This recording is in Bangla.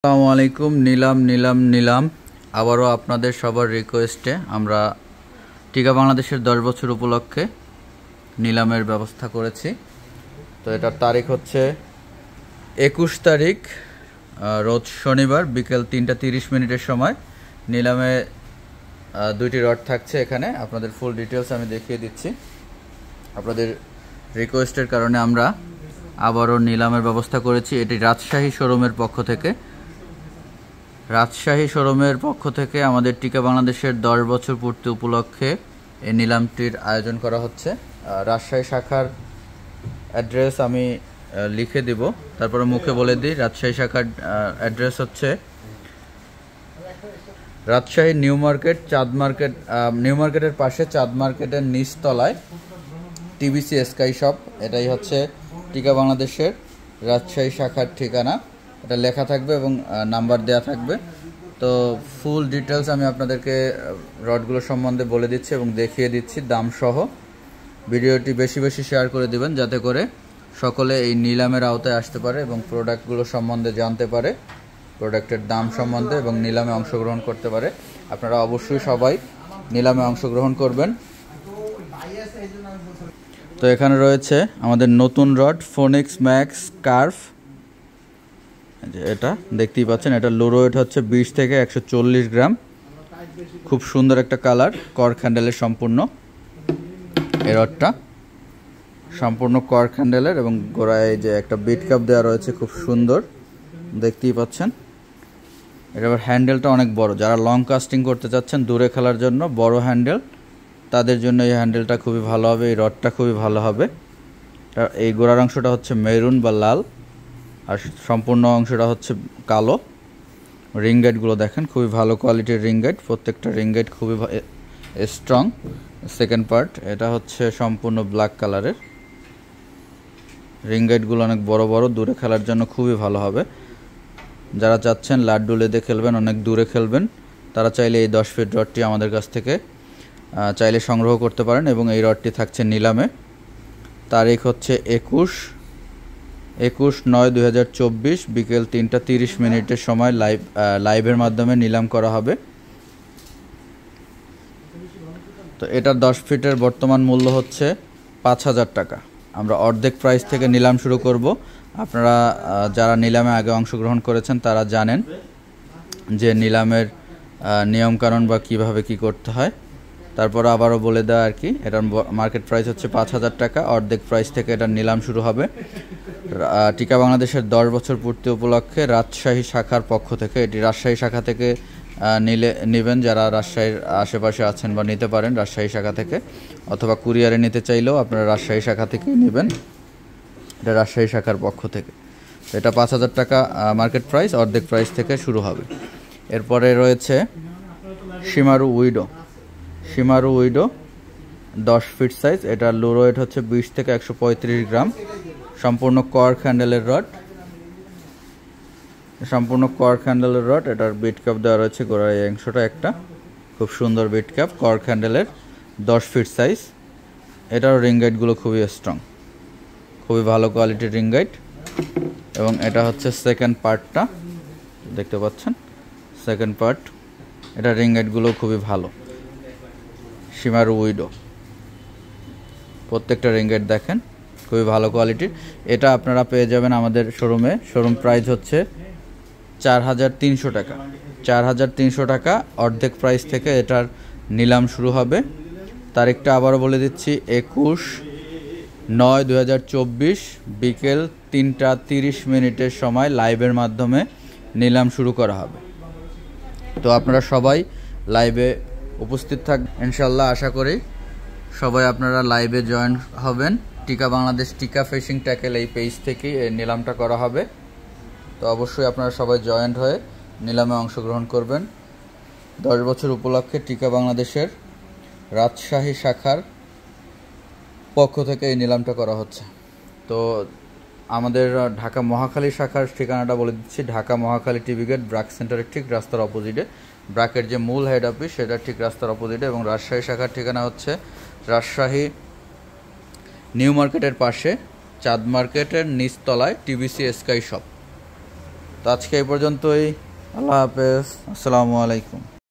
আসসালামু আলাইকুম। নিলাম আবারও আপনাদের সবার রিকোয়েস্টে আমরা টিকা বাংলাদেশের 10 বছর উপলক্ষে নিলামের ব্যবস্থা করেছি। তো এটার তারিখ হচ্ছে 21 তারিখ, রোজ শনিবার বিকেল 3:30 সময় নিলামে দুইটি রড থাকছে। এখানে আপনাদের ফুল ডিটেলস আমি দেখিয়ে দিচ্ছি। আপনাদের রিকোয়েস্টের কারণে আমরা আবারও নিলামের ব্যবস্থা করেছি। এটি রাজশাহী শোরুমের পক্ষ থেকে আমাদের টিকা বাংলাদেশের 10 বছর পূর্তি উপলক্ষে এই নিলামটির আয়োজন করা হচ্ছে। রাজশাহী শাখার অ্যাড্রেস আমি লিখে দিব, তারপরে মুখে বলে দিই। রাজশাহী শাখার অ্যাড্রেস হচ্ছে রাজশাহী নিউ মার্কেটের পাশে চাঁদ মার্কেটের নিচতলায় টিবিসি স্কাই শপ। এটাই হচ্ছে টিকা বাংলাদেশের রাজশাহী শাখার ঠিকানা। এটা লেখা থাকবে এবং নাম্বার দেয়া থাকবে। তো ফুল ডিটেলস আমি আপনাদেরকে রডগুলো সম্বন্ধে বলে দিচ্ছি এবং দেখিয়ে দিচ্ছি দাম সহ। ভিডিওটি বেশি বেশি শেয়ার করে দিবেন যাতে করে সকলে এই নিলামের আওতায় আসতে পারে এবং প্রোডাক্টগুলো সম্বন্ধে জানতে পারে, প্রোডাক্টের দাম সম্বন্ধে, এবং নিলামে অংশগ্রহণ করতে পারে। আপনারা অবশ্যই সবাই নিলামে অংশগ্রহণ করবেন। তো এখানে রয়েছে আমাদের নতুন রড ফোনিক্স ম্যাক্স কার্ভ। এটা দেখতেই পাচ্ছেন, এটা লো ওয়েট হচ্ছে 20 থেকে 140 গ্রাম। খুব সুন্দর একটা কালার, কর্ক হ্যান্ডেলের সম্পূর্ণ। এই রডটা সম্পূর্ণ কর্ক হ্যান্ডেলের এবং গোড়ায় যে একটা বিট কাপ দেওয়া রয়েছে, খুব সুন্দর দেখতেই পাচ্ছেন। এটা আবার হ্যান্ডেলটা অনেক বড়। যারা লং কাস্টিং করতে চাচ্ছেন দূরে খেলার জন্য বড় হ্যান্ডেল, তাদের জন্য এই হ্যান্ডেলটা খুবই ভালো হবে। এই রডটা খুবই ভালো হবে। এই গোড়ার অংশটা হচ্ছে মেরুন বা লাল, আর সম্পূর্ণ অংশটা হচ্ছে কালো। রিং গাইডগুলো দেখেন, খুবই ভালো কোয়ালিটির রিং গাইড। প্রত্যেকটা রিং গাইড খুবই স্ট্রং। সেকেন্ড পার্ট এটা হচ্ছে সম্পূর্ণ ব্ল্যাক কালারের। রিং গাইডগুলো অনেক বড় বড়, দূরে খেলার জন্য খুবই ভালো হবে। যারা চাচ্ছেন লাড্ডু লেদে খেলবেন, অনেক দূরে খেলবেন, তারা চাইলে এই 10 ফিট রডটি আমাদের কাছ থেকে চাইলে সংগ্রহ করতে পারেন। এবং এই রডটি থাকছে নিলামে। তারিখ হচ্ছে 21/9/2024 বিকেল 3:30 সময় লাইভের মাধ্যমে নিলাম করা হবে। তো এটার 10 ফিটের বর্তমান মূল্য হচ্ছে 5,000 টাকা। আমরা অর্ধেক প্রাইস থেকে নিলাম শুরু করব। আপনারা যারা নিলামে আগে অংশগ্রহণ করেছেন তারা জানেন যে নিলামের নিয়মকানুন বা কিভাবে কি করতে হয়। তারপর আবারও বলে দেওয়া আর কি। এটার মার্কেট প্রাইস হচ্ছে 5,000 টাকা। অর্ধেক প্রাইস থেকে এটার নিলাম শুরু হবে। টিকা বাংলাদেশের 10 বছর পূর্তি উপলক্ষে রাজশাহী শাখার পক্ষ থেকে, এটি রাজশাহী শাখা থেকে নেবেন যারা রাজশাহীর আশেপাশে আছেন, বা নিতে পারেন রাজশাহী শাখা থেকে, অথবা কুরিয়ারে নিতে চাইলেও আপনারা রাজশাহী শাখা থেকেই নেবেন। এটা রাজশাহী শাখার পক্ষ থেকে। এটা 5,000 টাকা মার্কেট প্রাইস, অর্ধেক প্রাইস থেকে শুরু হবে। এরপরে রয়েছে শিমারু উইডো 10 ফিট সাইজ। এটা লো ওয়েট হচ্ছে 20 থেকে 135 গ্রাম। সম্পূর্ণ কর্ক হ্যান্ডেলের রড। এটার বিট কাপ দেওয়া রয়েছে গোড়ার এই অংশটা একটা, খুব সুন্দর বিট কাপ, কর্ক হ্যান্ডেলের 10 ফিট সাইজ। এটার রিং গাইডগুলো খুবই স্ট্রং, খুবই ভালো কোয়ালিটির রিং গাইড। এবং এটা হচ্ছে সেকেন্ড পার্টটা, দেখতে পাচ্ছেন সেকেন্ড পার্ট। এটা রিং গাইডগুলো খুবই ভালো। শিমারু উইডো প্রত্যেকটা রিং গাইড দেখেন, খুবই ভালো কোয়ালিটির। এটা আপনারা পেয়ে যাবেন আমাদের শোরুমে। শোরুম প্রাইস হচ্ছে 4,300 টাকা। 4,300 টাকা অর্ধেক প্রাইস থেকে এটার নিলাম শুরু হবে। তারিখটা আবারও বলে দিচ্ছি, 21/9/2024 বিকেল 3:30 সময় লাইভের মাধ্যমে নিলাম শুরু করা হবে। তো আপনারা সবাই লাইভে উপস্থিত থাকবেন ইনশাল্লাহ। আশা করি সবাই আপনারা লাইভে জয়েন হবেন। টিকা বাংলাদেশ টিকা ফিশিং ট্যাকেল এই পেজ থেকেই এই নিলামটা করা হবে। তো অবশ্যই আপনারা সবাই জয়েন্ট হয়ে নিলামে অংশগ্রহণ করবেন। 10 বছর উপলক্ষে টিকা বাংলাদেশের রাজশাহী শাখার পক্ষ থেকে এই নিলামটা করা হচ্ছে। তো আমাদের ঢাকা মহাখালী শাখার ঠিকানাটা বলে দিচ্ছি। ঢাকা মহাখালী টিভি গেট ব্রাক সেন্টারের ঠিক রাস্তার অপোজিটে, ব্রাকের যে মূল হেড অফিস সেটা ঠিক রাস্তার অপোজিটে। এবং রাজশাহী শাখার ঠিকানা হচ্ছে রাজশাহী নিউ মার্কেটের পাশে চাঁদ মার্কেটের নিচতলায় টিবিসি স্কাই শপ। তো আজকে এই পর্যন্তই। আল্লাহ হাফেজ, আসসালামু আলাইকুম।